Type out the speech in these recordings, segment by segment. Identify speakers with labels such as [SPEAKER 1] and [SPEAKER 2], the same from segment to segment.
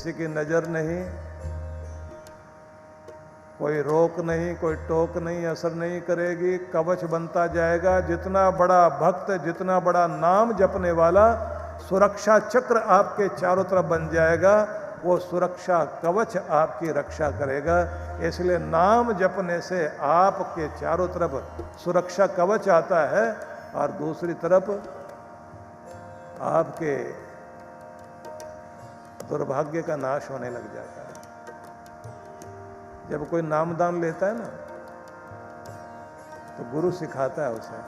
[SPEAKER 1] किसी की नजर नहीं, कोई रोक नहीं, कोई टोक नहीं, असर नहीं करेगी। कवच बनता जाएगा। जितना बड़ा भक्त, जितना बड़ा नाम जपने वाला, सुरक्षा चक्र आपके चारों तरफ बन जाएगा। वो सुरक्षा कवच आपकी रक्षा करेगा। इसलिए नाम जपने से आपके चारों तरफ सुरक्षा कवच आता है और दूसरी तरफ आपके दुर्भाग्य का नाश होने लग जाता है। जब कोई नामदान लेता है ना, तो गुरु सिखाता है उसे,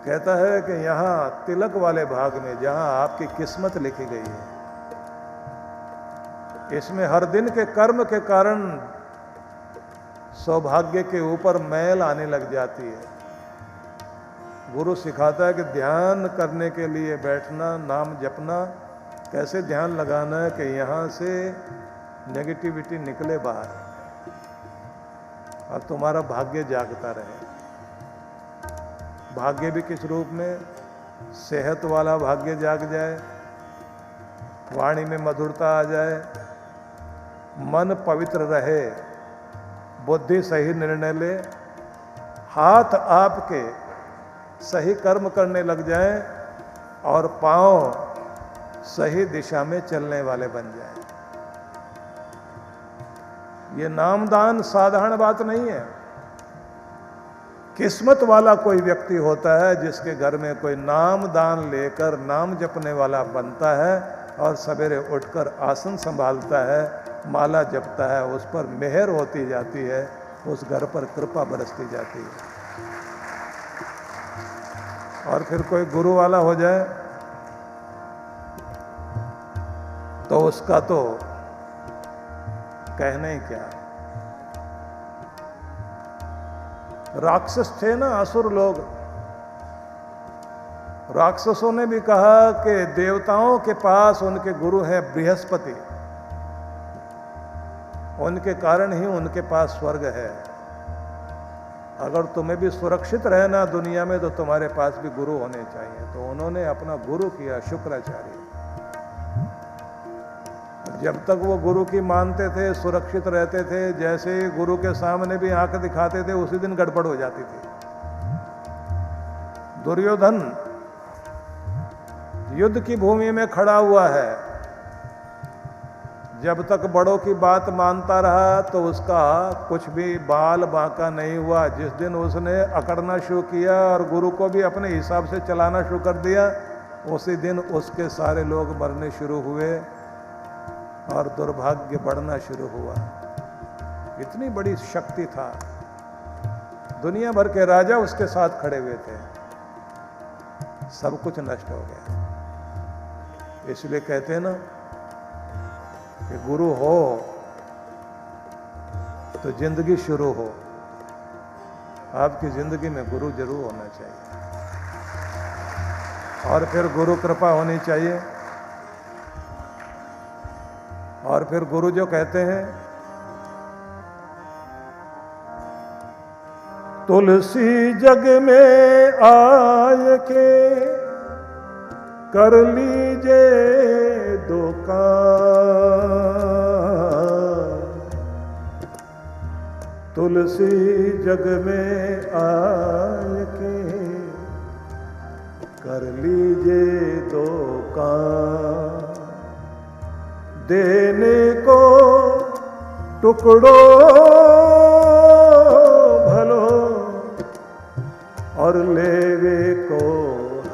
[SPEAKER 1] कहता है कि यहां तिलक वाले भाग में जहां आपकी किस्मत लिखी गई है, इसमें हर दिन के कर्म के कारण सौभाग्य के ऊपर मैल आने लग जाती है। गुरु सिखाता है कि ध्यान करने के लिए बैठना, नाम जपना, कैसे ध्यान लगाना है कि यहां से नेगेटिविटी निकले बाहर और तुम्हारा भाग्य जागता रहे। भाग्य भी किस रूप में? सेहत वाला भाग्य जाग जाए, वाणी में मधुरता आ जाए, मन पवित्र रहे, बुद्धि सही निर्णय ले, हाथ आपके सही कर्म करने लग जाएं और पांव सही दिशा में चलने वाले बन जाएं। ये नामदान साधारण बात नहीं है। किस्मत वाला कोई व्यक्ति होता है जिसके घर में कोई नामदान लेकर नाम जपने वाला बनता है और सवेरे उठकर आसन संभालता है, माला जपता है, उस पर मेहर होती जाती है, उस घर पर कृपा बरसती जाती है। और फिर कोई गुरु वाला हो जाए तो उसका तो कहना ही क्या। राक्षस थे ना, असुर लोग, राक्षसों ने भी कहा कि देवताओं के पास उनके गुरु हैं बृहस्पति, उनके कारण ही उनके पास स्वर्ग है। अगर तुम्हें भी सुरक्षित रहना दुनिया में तो तुम्हारे पास भी गुरु होने चाहिए। तो उन्होंने अपना गुरु किया शुक्राचार्य। जब तक वो गुरु की मानते थे, सुरक्षित रहते थे, जैसे ही गुरु के सामने भी आंख दिखाते थे उसी दिन गड़बड़ हो जाती थी। दुर्योधन युद्ध की भूमि में खड़ा हुआ है, जब तक बड़ों की बात मानता रहा तो उसका कुछ भी बाल बांका नहीं हुआ। जिस दिन उसने अकड़ना शुरू किया और गुरु को भी अपने हिसाब से चलाना शुरू कर दिया, उसी दिन उसके सारे लोग मरने शुरू हुए और दुर्भाग्य बढ़ना शुरू हुआ। इतनी बड़ी शक्ति था, दुनिया भर के राजा उसके साथ खड़े हुए थे, सब कुछ नष्ट हो गया। इसलिए कहते हैं ना कि गुरु हो तो जिंदगी शुरू हो। आपकी जिंदगी में गुरु जरूर होना चाहिए और फिर गुरु कृपा होनी चाहिए। और फिर गुरु जो कहते हैं, तुलसी जग में आय के कर लीजे दो काम। तुलसी जग में आय के कर लीजे दो काम। देने को टुकड़ों भलो और लेवे को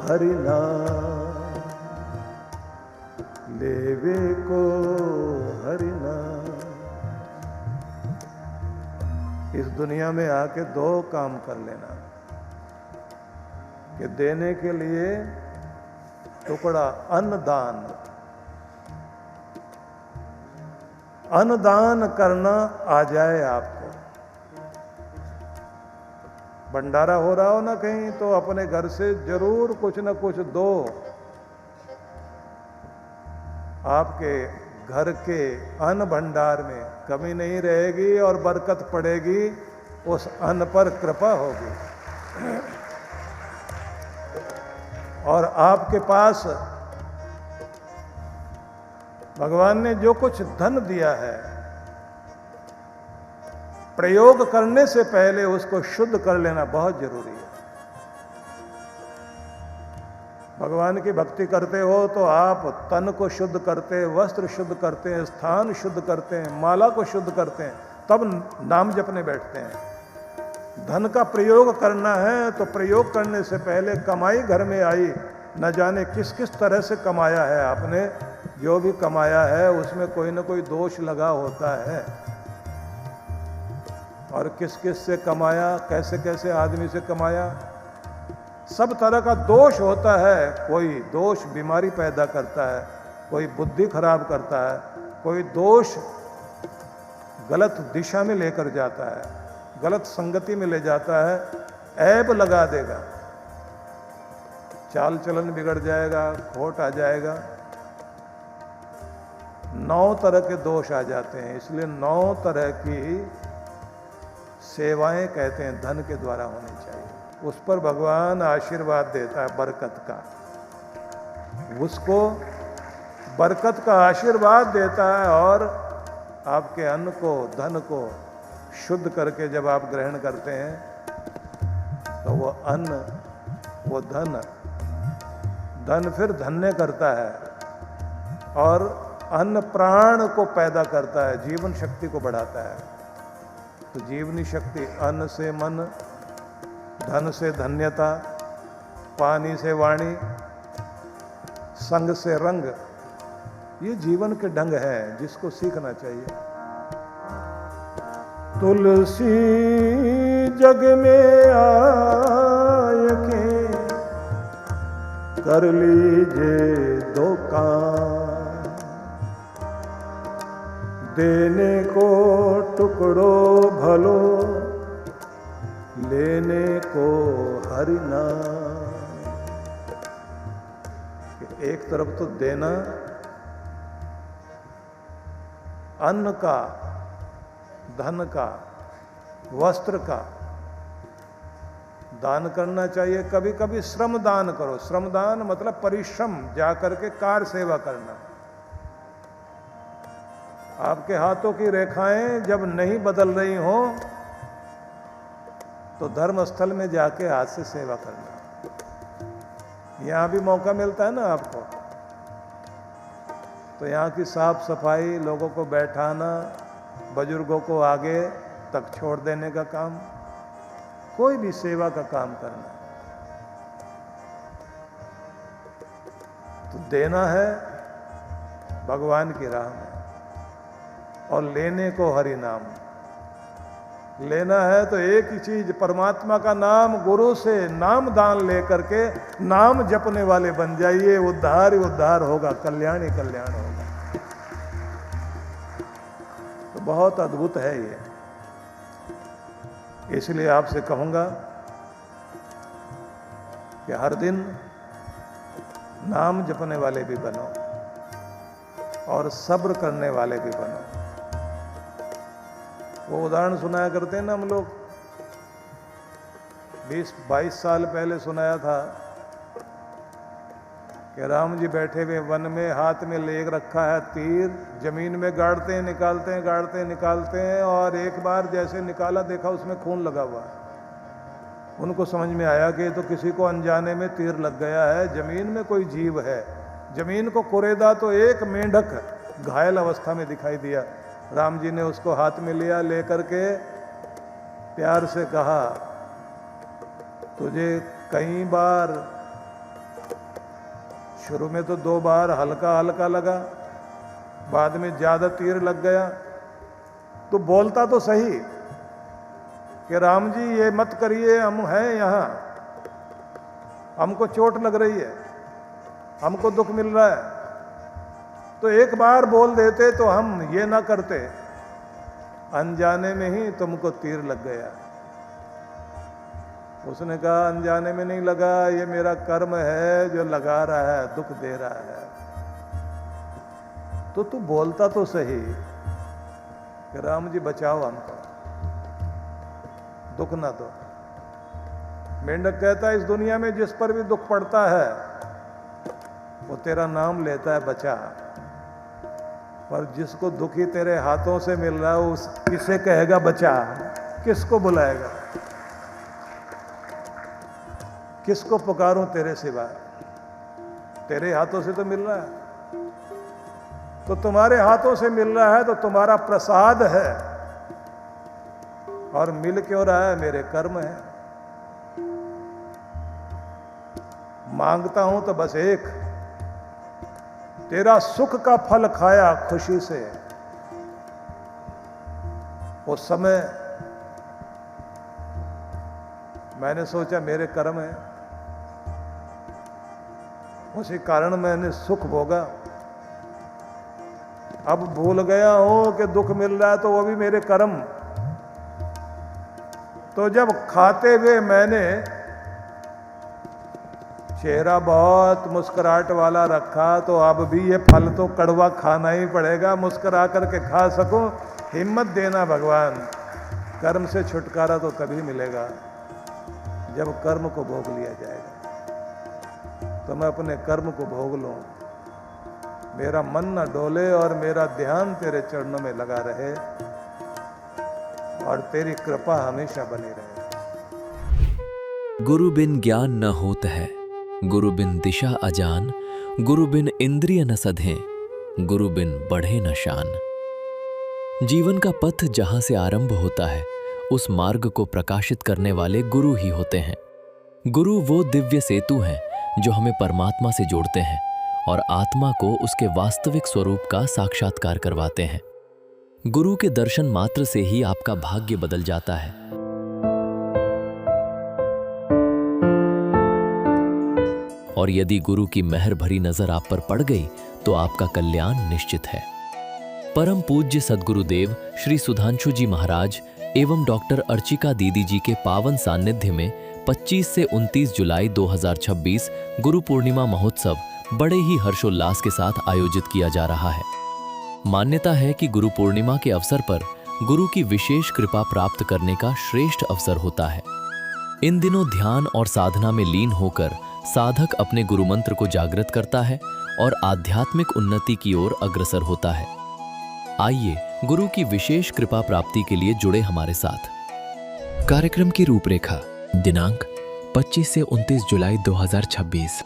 [SPEAKER 1] हरि नाम। लेवे को हरि नाम। इस दुनिया में आके दो काम कर लेना कि देने के लिए टुकड़ा अन्नदान, अन्नदान करना आ जाए आपको। भंडारा हो रहा हो ना कहीं, तो अपने घर से जरूर कुछ न कुछ दो। आपके घर के अन्न भंडार में कमी नहीं रहेगी और बरकत पड़ेगी, उस अन्न पर कृपा होगी। और आपके पास भगवान ने जो कुछ धन दिया है, प्रयोग करने से पहले उसको शुद्ध कर लेना बहुत जरूरी है। भगवान की भक्ति करते हो तो आप तन को शुद्ध करते हैं, वस्त्र शुद्ध करते हैं, स्थान शुद्ध करते हैं, माला को शुद्ध करते हैं, तब नाम जपने बैठते हैं। धन का प्रयोग करना है तो प्रयोग करने से पहले कमाई घर में आई, न जाने किस किस तरह से कमाया है आपने। जो भी कमाया है उसमें कोई ना कोई दोष लगा होता है, और किस किस से कमाया, कैसे कैसे आदमी से कमाया, सब तरह का दोष होता है। कोई दोष बीमारी पैदा करता है, कोई बुद्धि खराब करता है, कोई दोष गलत दिशा में लेकर जाता है, गलत संगति में ले जाता है, ऐब लगा देगा, चाल चलन बिगड़ जाएगा, खोट आ जाएगा। 9 तरह के दोष आ जाते हैं। इसलिए 9 तरह की सेवाएं कहते हैं धन के द्वारा होनी चाहिए। उस पर भगवान आशीर्वाद देता है बरकत का, उसको बरकत का आशीर्वाद देता है। और आपके अन्न को, धन को शुद्ध करके जब आप ग्रहण करते हैं तो वो अन्न, वो धन फिर धन्य करता है, और अन्न प्राण को पैदा करता है, जीवन शक्ति को बढ़ाता है। तो जीवनी शक्ति अन्न से मन, धन से धन्यता, पानी से वाणी, संग से रंग, ये जीवन के ढंग है जिसको सीखना चाहिए। तुलसी जग में आय के कर लीजिए 2 काम, देने को टुकड़ों भलो, लेने को हरि नाम। एक तरफ तो देना, अन्न का, धन का, वस्त्र का दान करना चाहिए। कभी कभी श्रम दान करो। श्रम दान मतलब परिश्रम, जाकर के कार्य सेवा करना। आपके हाथों की रेखाएं जब नहीं बदल रही हो तो धर्म स्थल में जाके हाथ से सेवा करना। यहां भी मौका मिलता है ना आपको, तो यहाँ की साफ सफाई, लोगों को बैठाना, बुजुर्गों को आगे तक छोड़ देने का काम, कोई भी सेवा का काम करना। तो देना है भगवान की राह में, और लेने को हरि नाम। लेना है तो एक ही चीज, परमात्मा का नाम, गुरु से नाम दान लेकर के नाम जपने वाले बन जाइए। उद्धार ही उद्धार होगा, कल्याण ही कल्याण होगा। तो बहुत अद्भुत है ये। इसलिए आपसे कहूंगा कि हर दिन नाम जपने वाले भी बनो, और सब्र करने वाले भी बनो। वो उदाहरण सुनाया करते हैं ना हम लोग, 20-22 साल पहले सुनाया था कि राम जी बैठे हुए वन में, हाथ में ले रखा है तीर, जमीन में गाड़ते हैं, निकालते हैं, गाड़ते हैं, निकालते हैं, और एक बार जैसे निकाला देखा उसमें खून लगा हुआ है। उनको समझ में आया कि तो किसी को अनजाने में तीर लग गया है, जमीन में कोई जीव है। जमीन को कुरेदा तो एक मेंढक घायल अवस्था में दिखाई दिया। राम जी ने उसको हाथ में लिया, लेकर के प्यार से कहा, तुझे कई बार, शुरू में तो 2 बार हल्का हल्का लगा, बाद में ज्यादा तीर लग गया, तो बोलता तो सही कि राम जी ये मत करिए, हम हैं यहाँ, हमको चोट लग रही है, हमको दुख मिल रहा है। तो एक बार बोल देते तो हम ये ना करते, अनजाने में ही तुमको तीर लग गया। उसने कहा अनजाने में नहीं लगा, ये मेरा कर्म है जो लगा रहा है, दुख दे रहा है। तो तू बोलता तो सही कि राम जी बचाओ हमको, दुख ना दो। मेंढक कहता है इस दुनिया में जिस पर भी दुख पड़ता है वो तेरा नाम लेता है, बचा। पर जिसको दुखी तेरे हाथों से मिल रहा है उस किसे कहेगा बचा, किसको बुलाएगा, किसको पुकारूं तेरे सिवा? तेरे हाथों से तो मिल रहा है। तो तुम्हारे हाथों से मिल रहा है तो तुम्हारा प्रसाद है, और मिल क्यों रहा है? मेरे कर्म है। मांगता हूं तो बस एक, तेरा सुख का फल खाया खुशी से। उस समय मैंने सोचा मेरे कर्म है, उसी कारण मैंने सुख भोगा। अब भूल गया हूं कि दुख मिल रहा है तो वो भी मेरे कर्म। तो जब खाते हुए मैंने चेहरा बहुत मुस्कुराहट वाला रखा, तो अब भी ये फल तो कड़वा खाना ही पड़ेगा, मुस्कुरा करके खा सकूं। हिम्मत देना भगवान, कर्म से छुटकारा तो कभी मिलेगा जब कर्म को भोग लिया जाएगा। तो मैं अपने कर्म को भोग लूं, मेरा मन न डोले और मेरा ध्यान तेरे चरणों में लगा रहे, और तेरी कृपा हमेशा बनी रहे।
[SPEAKER 2] गुरु बिन ज्ञान न होत है, गुरु बिन दिशा अजान, गुरु बिन इंद्रिय न सधें, गुरु बिन बढ़े न शान। जीवन का पथ जहां से आरंभ होता है, उस मार्ग को प्रकाशित करने वाले गुरु ही होते हैं। गुरु वो दिव्य सेतु हैं जो हमें परमात्मा से जोड़ते हैं और आत्मा को उसके वास्तविक स्वरूप का साक्षात्कार करवाते हैं। गुरु के दर्शन मात्र से ही आपका भाग्य बदल जाता है। और यदि गुरु की मेहर भरी नजर आप पर पड़ गई तो आपका कल्याण निश्चित है। परम पूज्य सद्गुरुदेव श्री सुधांशु जी महाराज एवं डॉक्टर अर्चिका दीदी जी के पावन सानिध्य में 25 से 29 जुलाई 2026 गुरु पूर्णिमा महोत्सव बड़े ही हर्षोल्लास के साथ आयोजित किया जा रहा है। मान्यता है कि गुरु पूर्णिमा के अवसर पर गुरु की विशेष कृपा प्राप्त करने का श्रेष्ठ अवसर होता है। इन दिनों ध्यान और साधना में लीन होकर साधक अपने गुरु मंत्र को जागृत करता है और आध्यात्मिक उन्नति की ओर अग्रसर होता है। आइए गुरु की विशेष कृपा प्राप्ति के लिए जुड़े हमारे साथ। कार्यक्रम की रूपरेखा, दिनांक 25 से 29 जुलाई 2026।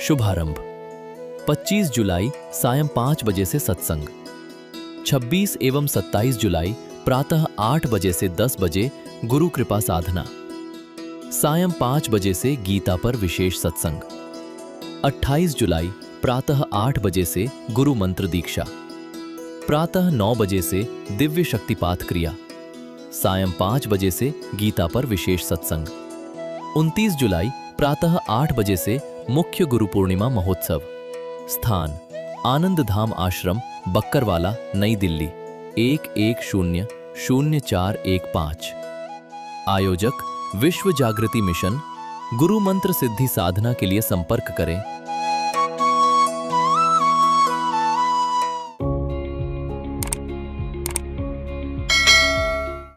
[SPEAKER 2] शुभारंभ 25 जुलाई सायं 5 बजे से सत्संग। 26 एवं 27 जुलाई प्रातः 8 बजे से 10 बजे गुरु कृपा साधना। सायं 5 बजे से गीता पर विशेष सत्संग। 28 जुलाई प्रातः 8 बजे से गुरु मंत्र दीक्षा। प्रातः 9 बजे से दिव्य शक्तिपात क्रिया। सायं 5 बजे से गीता पर विशेष सत्संग। 29 जुलाई प्रातः 8 बजे से मुख्य गुरु पूर्णिमा महोत्सव। स्थान आनंद धाम आश्रम, बक्करवाला, नई दिल्ली 11000415। आयोजक विश्व जागृति मिशन। गुरु मंत्र सिद्धि साधना के लिए संपर्क करें